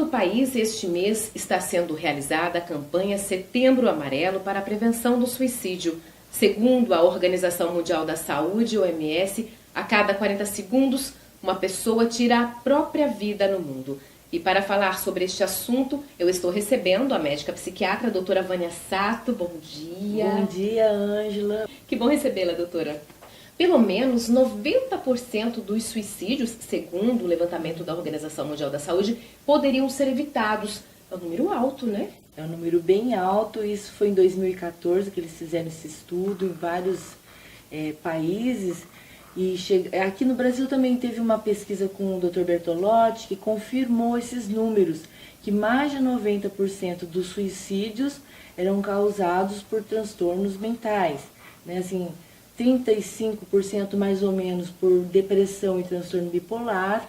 país, este mês está sendo realizada a campanha Setembro Amarelo para a prevenção do suicídio. Segundo a Organização Mundial da Saúde, OMS, a cada 40 segundos, uma pessoa tira a própria vida no mundo. E para falar sobre este assunto, eu estou recebendo a médica psiquiatra, a doutora Vânia Sato. Bom dia. Bom dia, Ângela. Que bom recebê-la, doutora. Pelo menos 90% dos suicídios, segundo o levantamento da Organização Mundial da Saúde, poderiam ser evitados. É um número alto, né? É um número bem alto. Isso foi em 2014 que eles fizeram esse estudo em vários países. E aqui no Brasil também teve uma pesquisa com o Dr. Bertolotti que confirmou esses números, que mais de 90% dos suicídios eram causados por transtornos mentais, né? Assim, 35% mais ou menos por depressão e transtorno bipolar,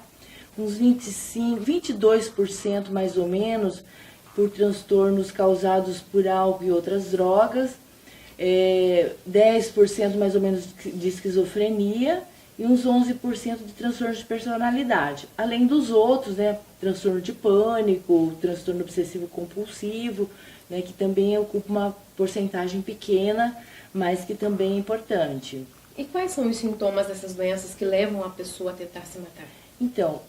uns 22% mais ou menos por transtornos causados por álcool e outras drogas, 10% mais ou menos de esquizofrenia e uns 11% de transtornos de personalidade. Além dos outros, né, transtorno de pânico, transtorno obsessivo compulsivo, né, que também ocupa uma porcentagem pequena, mas que também é importante. E quais são os sintomas dessas doenças que levam a pessoa a tentar se matar? Então,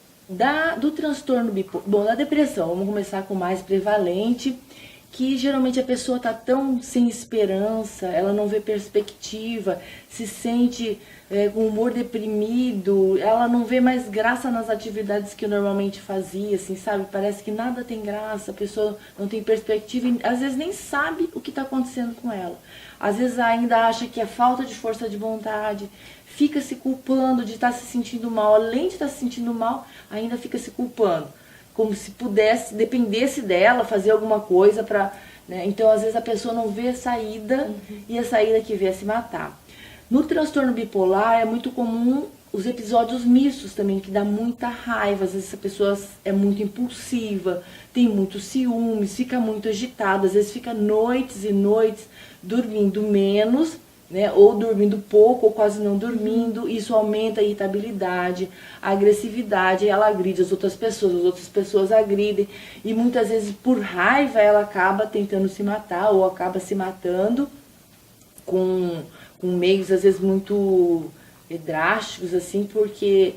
do transtorno bipolar, bom, da depressão, vamos começar com o mais prevalente, que geralmente a pessoa está tão sem esperança, ela não vê perspectiva, se sente com humor deprimido, ela não vê mais graça nas atividades que normalmente fazia, assim, sabe? Parece que nada tem graça, a pessoa não tem perspectiva e às vezes nem sabe o que está acontecendo com ela. Às vezes ainda acha que é falta de força de vontade, fica se culpando de estar se sentindo mal, além de estar se sentindo mal, ainda fica se culpando, como se pudesse, dependesse dela fazer alguma coisa para, né? Então às vezes a pessoa não vê a saída e a saída que vê é se matar. No transtorno bipolar é muito comum os episódios mistos também, que dá muita raiva. Às vezes a pessoa é muito impulsiva, tem muito ciúmes, fica muito agitada, às vezes fica noites e noites dormindo menos, né, ou dormindo pouco, ou quase não dormindo. Isso aumenta a irritabilidade, a agressividade, ela agride as outras pessoas agridem, e muitas vezes por raiva ela acaba tentando se matar, ou acaba se matando com meios às vezes muito drásticos, assim, porque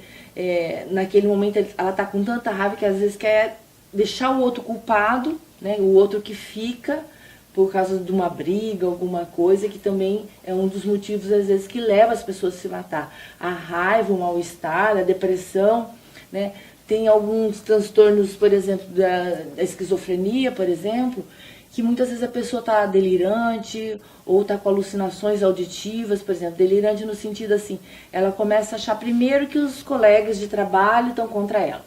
naquele momento ela está com tanta raiva que às vezes quer deixar o outro culpado, né, o outro que fica por causa de uma briga, alguma coisa, que também é um dos motivos às vezes que leva as pessoas a se matar. A raiva, o mal-estar, a depressão, né? Tem alguns transtornos, por exemplo, da esquizofrenia, por exemplo, que muitas vezes a pessoa está delirante ou está com alucinações auditivas, por exemplo, delirante no sentido assim, ela começa a achar primeiro que os colegas de trabalho estão contra ela,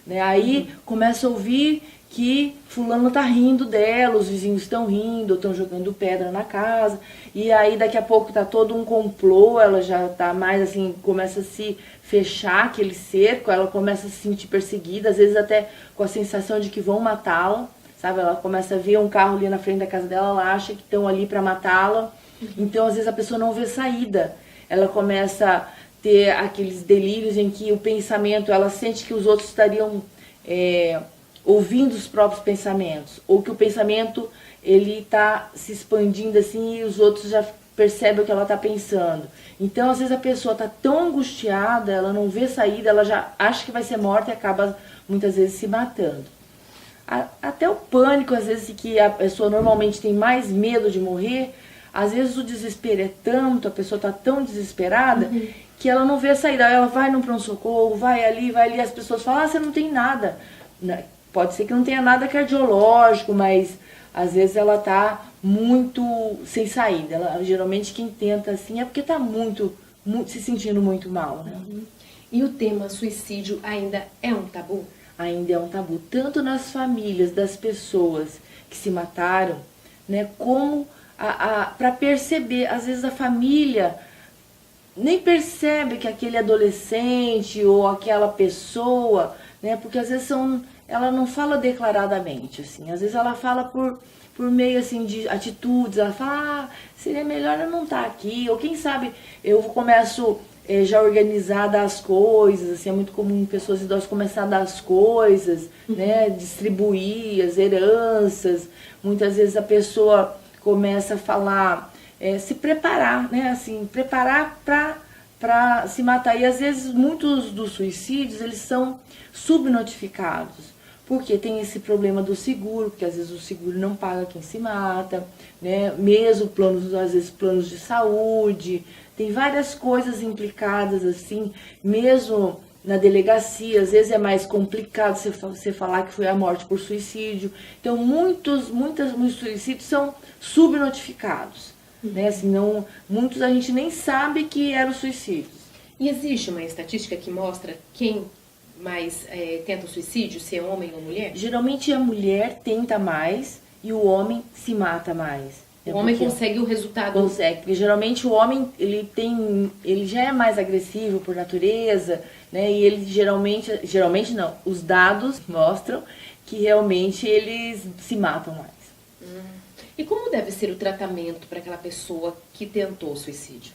né? Aí começa a ouvir que fulano está rindo dela, os vizinhos estão rindo, estão jogando pedra na casa, e aí daqui a pouco está todo um complô, ela já está mais assim, começa a se fechar aquele cerco, ela começa a se sentir perseguida, às vezes até com a sensação de que vão matá-la, sabe? Ela começa a ver um carro ali na frente da casa dela, ela acha que estão ali para matá-la. Então, às vezes, a pessoa não vê saída. Ela começa a ter aqueles delírios em que o pensamento, ela sente que os outros estariam ouvindo os próprios pensamentos, ou que o pensamento ele está se expandindo assim e os outros já percebem o que ela está pensando. Então, às vezes, a pessoa está tão angustiada, ela não vê saída, ela já acha que vai ser morta e acaba, muitas vezes, se matando. Até o pânico, às vezes, que a pessoa normalmente tem mais medo de morrer, às vezes o desespero é tanto, a pessoa está tão desesperada, que ela não vê a saída. Ela vai no pronto-socorro, vai ali, as pessoas falam, você não tem nada. Pode ser que não tenha nada cardiológico, mas às vezes ela está muito sem saída. Geralmente quem tenta assim é porque está muito se sentindo muito mal, né? E o tema suicídio ainda é um tabu? Ainda é um tabu, tanto nas famílias das pessoas que se mataram, né, como para perceber, às vezes a família nem percebe que aquele adolescente ou aquela pessoa, né, porque às vezes ela não fala declaradamente, assim, às vezes ela fala por meio assim de atitudes, ela fala, seria melhor eu não estar aqui, ou quem sabe eu começo já organizar das coisas, assim, é muito comum pessoas idosas começar a dar as coisas, né, distribuir as heranças. Muitas vezes a pessoa começa a falar, se preparar, né, assim, preparar para se matar. E às vezes muitos dos suicídios, eles são subnotificados, porque tem esse problema do seguro, porque às vezes o seguro não paga quem se mata, né, mesmo planos, às vezes planos de saúde. Tem várias coisas implicadas, assim, mesmo na delegacia, às vezes é mais complicado você falar que foi a morte por suicídio. Então, muitos suicídios são subnotificados, né? Assim, não, muitos a gente nem sabe que eram suicídios. E existe uma estatística que mostra quem mais tenta o suicídio, se é homem ou mulher? Geralmente a mulher tenta mais e o homem se mata mais. O homem consegue o resultado? Consegue, porque geralmente o homem ele já é mais agressivo por natureza, né? E ele geralmente não, os dados mostram que realmente eles se matam mais. E como deve ser o tratamento para aquela pessoa que tentou o suicídio?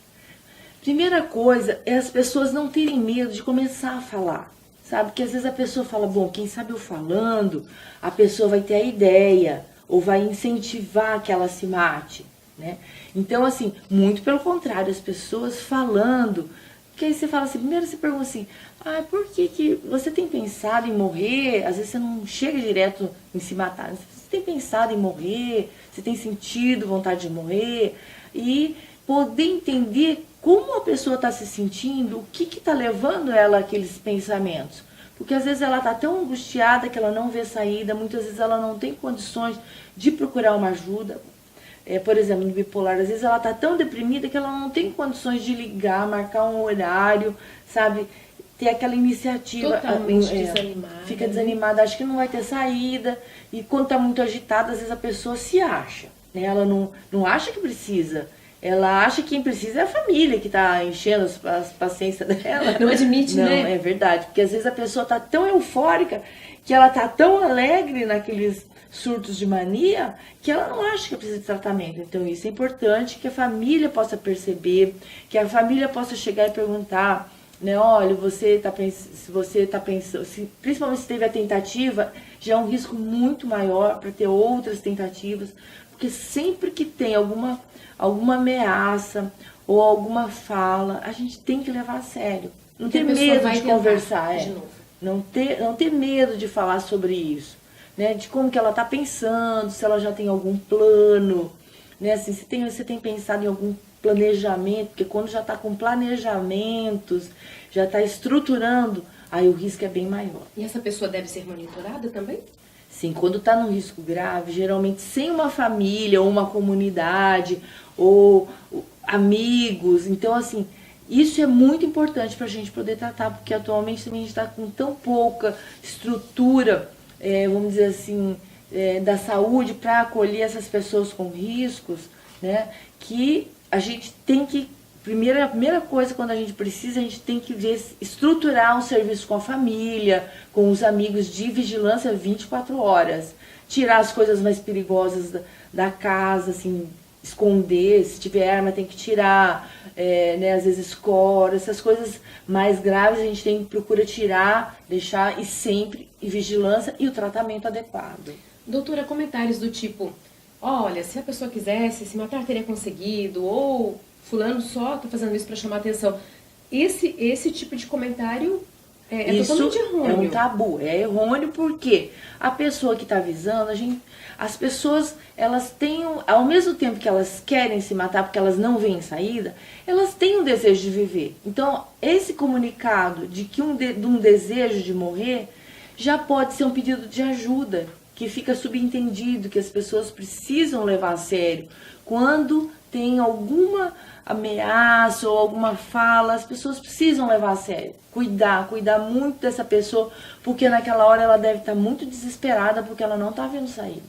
Primeira coisa é as pessoas não terem medo de começar a falar, sabe? Porque às vezes a pessoa fala, bom, quem sabe eu falando, a pessoa vai ter a ideia, ou vai incentivar que ela se mate, né? Então, assim, muito pelo contrário, as pessoas falando, porque aí você fala assim, primeiro você pergunta assim, por que você tem pensado em morrer? Às vezes você não chega direto em se matar, você tem pensado em morrer, você tem sentido vontade de morrer, e poder entender como a pessoa está se sentindo, o que está levando ela àqueles pensamentos. Porque às vezes ela está tão angustiada que ela não vê saída, muitas vezes ela não tem condições de procurar uma ajuda. Por exemplo, no bipolar, às vezes ela está tão deprimida que ela não tem condições de ligar, marcar um horário, sabe? Ter aquela iniciativa. Totalmente desanimada. Fica desanimada, acha que não vai ter saída. E quando está muito agitada, às vezes a pessoa se acha, né? Ela não acha que precisa. Ela acha que quem precisa é a família que está enchendo as paciências dela. Não admite, não, né? Não, é verdade. Porque às vezes a pessoa está tão eufórica, que ela está tão alegre naqueles surtos de mania, que ela não acha que precisa de tratamento. Então isso é importante que a família possa perceber, que a família possa chegar e perguntar, né? Olha, se você está pensando, principalmente se teve a tentativa, já é um risco muito maior para ter outras tentativas, porque sempre que tem alguma ameaça ou alguma fala, a gente tem que levar a sério. Não ter medo de conversar, não ter medo de falar sobre isso, né? De como que ela está pensando, se ela já tem algum plano, né? Assim, você tem pensado em algum planejamento, porque quando já está com planejamentos, já está estruturando, aí o risco é bem maior. E essa pessoa deve ser monitorada também? Sim, quando está num risco grave, geralmente sem uma família ou uma comunidade ou amigos. Então, assim, isso é muito importante para a gente poder tratar, porque atualmente também a gente está com tão pouca estrutura, vamos dizer assim, da saúde para acolher essas pessoas com riscos, né? Que a gente tem que, a primeira coisa quando a gente precisa, a gente tem que estruturar um serviço com a família, com os amigos de vigilância 24 horas. Tirar as coisas mais perigosas da casa, assim, esconder, se tiver arma tem que tirar, né, às vezes escora, essas coisas mais graves a gente tem que procurar tirar, deixar e sempre em vigilância e o tratamento adequado. Doutora, comentários do tipo, olha, se a pessoa quisesse se matar teria conseguido, ou fulano só está fazendo isso para chamar atenção. Esse tipo de comentário isso totalmente errôneo. É um tabu, é errôneo porque a pessoa que está avisando, as pessoas, elas têm, ao mesmo tempo que elas querem se matar porque elas não veem saída, elas têm um desejo de viver. Então, esse comunicado de um desejo de morrer já pode ser um pedido de ajuda, que fica subentendido, que as pessoas precisam levar a sério. Quando tem alguma ameaça ou alguma fala, as pessoas precisam levar a sério. Cuidar muito dessa pessoa, porque naquela hora ela deve estar muito desesperada porque ela não está vendo saída.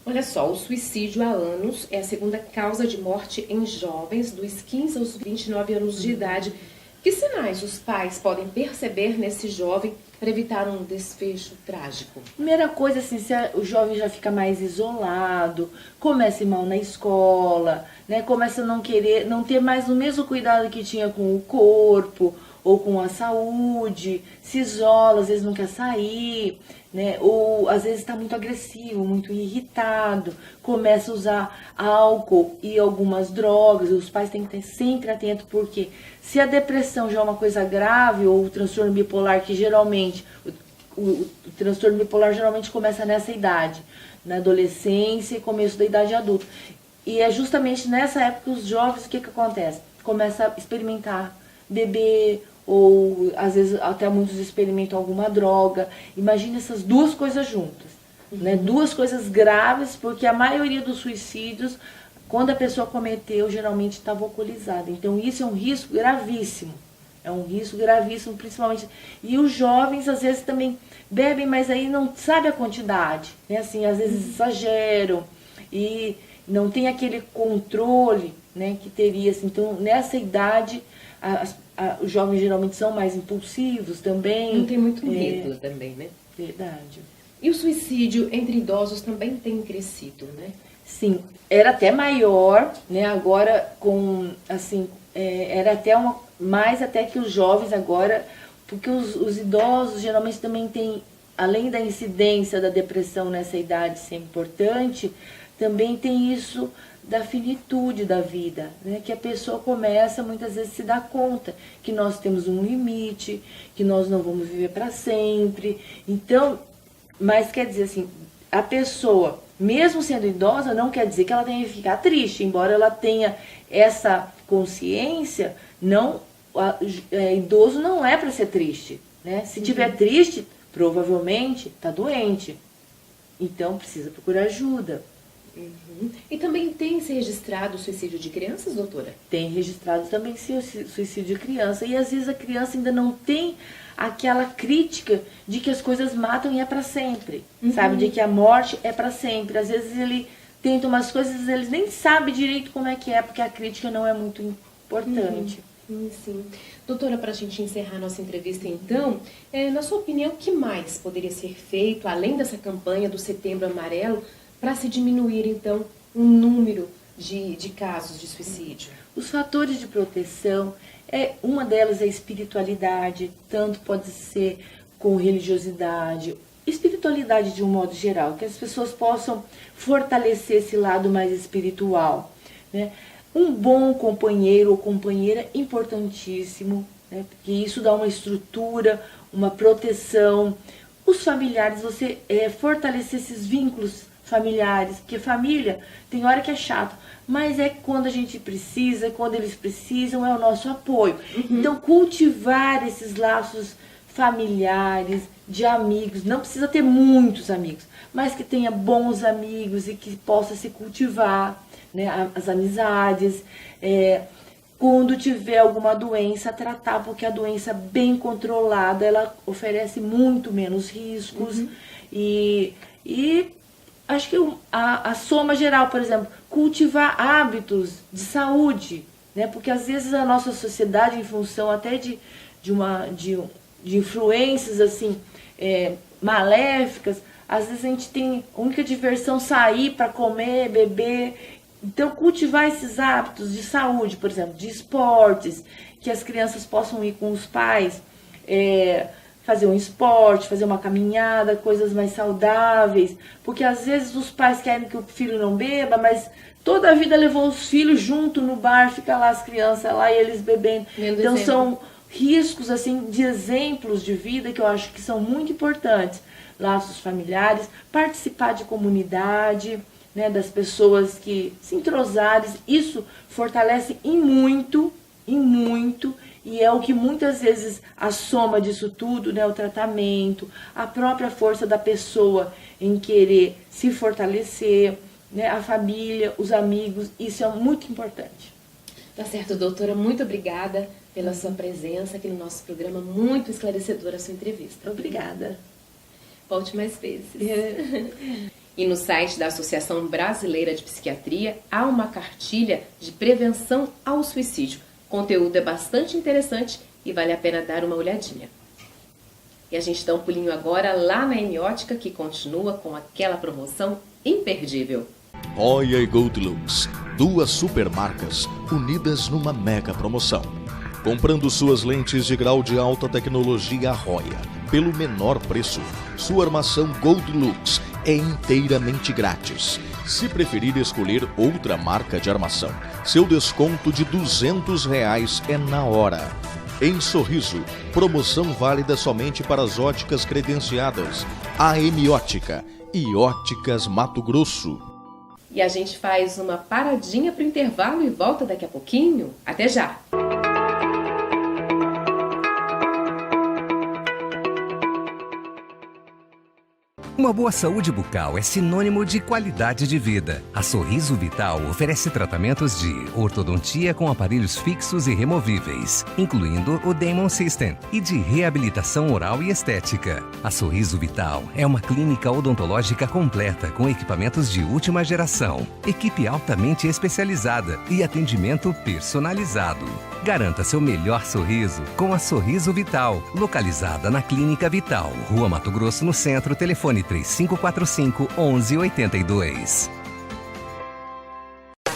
Olha só, o suicídio há anos é a segunda causa de morte em jovens dos 15 aos 29 anos de idade. Que sinais os pais podem perceber nesse jovem para evitar um desfecho trágico? Primeira coisa, assim, se o jovem já fica mais isolado, começa a ir mal na escola, né? Começa a não querer, não ter mais o mesmo cuidado que tinha com o corpo ou com a saúde, se isola, às vezes não quer sair, né? Ou às vezes está muito agressivo, muito irritado, começa a usar álcool e algumas drogas. Os pais têm que estar sempre atentos, porque se a depressão já é uma coisa grave, ou o transtorno bipolar, que geralmente, o transtorno bipolar geralmente começa nessa idade, na adolescência e começo da idade adulta. E é justamente nessa época que os jovens, o que acontece? Começa a experimentar, beber, ou às vezes até muitos experimentam alguma droga. Imagina essas duas coisas juntas, né? Duas coisas graves, porque a maioria dos suicídios, quando a pessoa cometeu, geralmente estava alcoolizada. Então isso é um risco gravíssimo. É um risco gravíssimo, principalmente. E os jovens, às vezes, também bebem, mas aí não sabe a quantidade, né? Assim, às vezes exageram e não tem aquele controle, né, que teria. Assim. Então, nessa idade, os jovens geralmente são mais impulsivos também. Não tem muito medo também, né? Verdade. E o suicídio entre idosos também tem crescido, né? Sim, era até maior, né? Agora, com, assim, era até mais até que os jovens agora, porque os idosos geralmente também têm, além da incidência da depressão nessa idade ser importante, também tem isso da finitude da vida, né? Que a pessoa começa muitas vezes a se dar conta que nós temos um limite, que nós não vamos viver para sempre. Então, mas quer dizer assim, a pessoa, mesmo sendo idosa, não quer dizer que ela tenha que ficar triste, embora ela tenha essa consciência, não, idoso não é para ser triste, né? Se tiver triste, provavelmente está doente, então precisa procurar ajuda. E também tem se registrado o suicídio de crianças, doutora? Tem registrado também suicídio de criança, e às vezes a criança ainda não tem aquela crítica de que as coisas matam e é para sempre, sabe? De que a morte é para sempre. Às vezes ele tenta umas coisas, ele nem sabe direito como é que é, porque a crítica não é muito importante. Sim. Doutora, para a gente encerrar nossa entrevista então, na sua opinião, o que mais poderia ser feito, além dessa campanha do Setembro Amarelo, para se diminuir então o número de casos de suicídio? Os fatores de proteção, uma delas é a espiritualidade, tanto pode ser com religiosidade, espiritualidade de um modo geral, que as pessoas possam fortalecer esse lado mais espiritual, né? Um bom companheiro ou companheira é importantíssimo, né? Porque isso dá uma estrutura, uma proteção. Os familiares, você fortalecer esses vínculos familiares, porque família tem hora que é chato, mas é quando a gente precisa, quando eles precisam, é o nosso apoio. Então, cultivar esses laços familiares, de amigos, não precisa ter muitos amigos, mas que tenha bons amigos e que possa se cultivar, né, as amizades. Quando tiver alguma doença, tratar, porque a doença bem controlada, ela oferece muito menos riscos. E acho que a soma geral, por exemplo, cultivar hábitos de saúde, né? Porque às vezes a nossa sociedade, em função até de influências assim, maléficas, às vezes a gente tem a única diversão sair para comer, beber. Então, cultivar esses hábitos de saúde, por exemplo, de esportes, que as crianças possam ir com os pais, fazer um esporte, fazer uma caminhada, coisas mais saudáveis, porque às vezes os pais querem que o filho não beba, mas toda a vida levou os filhos junto no bar, fica lá as crianças lá e eles bebendo. Então são riscos assim de exemplos de vida que eu acho que são muito importantes. Laços familiares, participar de comunidade, né, das pessoas que se entrosarem, isso fortalece em muito, e é o que muitas vezes a soma disso tudo, né, o tratamento, a própria força da pessoa em querer se fortalecer, né, a família, os amigos, isso é muito importante. Tá certo, doutora, muito obrigada pela sua presença aqui no nosso programa, muito esclarecedora a sua entrevista. Obrigada. Volte mais vezes. E no site da Associação Brasileira de Psiquiatria há uma cartilha de prevenção ao suicídio. O conteúdo é bastante interessante e vale a pena dar uma olhadinha. E a gente dá um pulinho agora lá na Eniótica, que continua com aquela promoção imperdível. Roya e Gold Lux, duas supermarcas unidas numa mega promoção. Comprando suas lentes de grau de alta tecnologia Roya pelo menor preço, sua armação Gold Lux é inteiramente grátis. Se preferir escolher outra marca de armação, seu desconto de R$200 é na hora. Em Sorriso, promoção válida somente para as óticas credenciadas AM Ótica e Óticas Mato Grosso. E a gente faz uma paradinha para o intervalo e volta daqui a pouquinho. Até já! Uma boa saúde bucal é sinônimo de qualidade de vida. A Sorriso Vital oferece tratamentos de ortodontia com aparelhos fixos e removíveis, incluindo o Damon System, e de reabilitação oral e estética. A Sorriso Vital é uma clínica odontológica completa com equipamentos de última geração, equipe altamente especializada e atendimento personalizado. Garanta seu melhor sorriso com a Sorriso Vital, localizada na Clínica Vital, Rua Mato Grosso, no centro, telefone 3545-1182.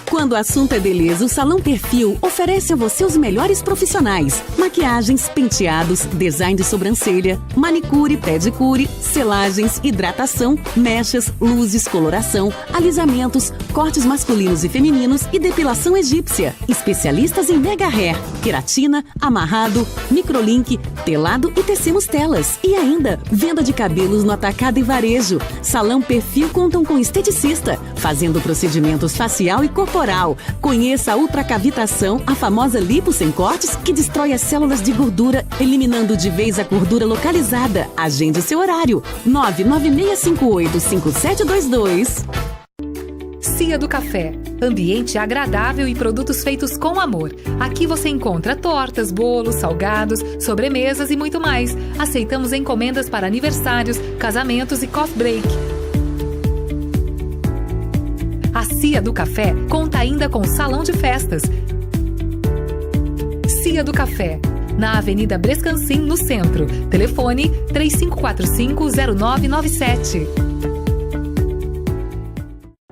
Quando o assunto é beleza, o Salão Perfil oferece a você os melhores profissionais. Maquiagens, penteados, design de sobrancelha, manicure, pedicure, selagens, hidratação, mechas, luzes, coloração, alisamentos, cortes masculinos e femininos e depilação egípcia. Especialistas em mega hair, queratina, amarrado, microlink, telado e tecemos telas. E ainda, venda de cabelos no atacado e varejo. Salão Perfil contam com esteticista, fazendo procedimentos facial e corporal. Conheça a ultracavitação, a famosa lipo sem cortes, que destrói as células de gordura, eliminando de vez a gordura localizada. Agende seu horário. 996585722. Cia do Café. Ambiente agradável e produtos feitos com amor. Aqui você encontra tortas, bolos, salgados, sobremesas e muito mais. Aceitamos encomendas para aniversários, casamentos e coffee break. A Cia do Café conta ainda com salão de festas. Cia do Café, na Avenida Brescancin, no centro. Telefone 3545-0997.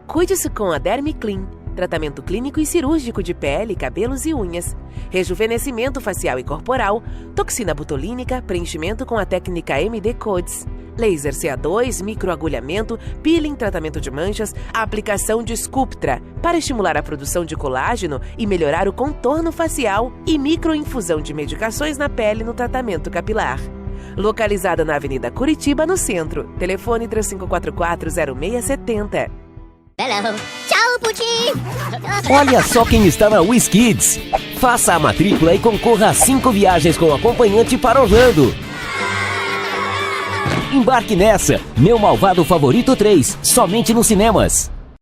Cuide-se com a Dermiclean. Tratamento clínico e cirúrgico de pele, cabelos e unhas. Rejuvenescimento facial e corporal. Toxina botulínica, preenchimento com a técnica MD Codes. Laser CA2, microagulhamento, peeling, tratamento de manchas, aplicação de Sculptra para estimular a produção de colágeno e melhorar o contorno facial e microinfusão de medicações na pele no tratamento capilar. Localizada na Avenida Curitiba, no centro. Telefone 3544-0670. Hello. Tchau, Pudim! Olha só quem está na WizKids. Faça a matrícula e concorra a 5 viagens com acompanhante para Orlando. Embarque nessa, Meu Malvado Favorito 3, somente nos cinemas.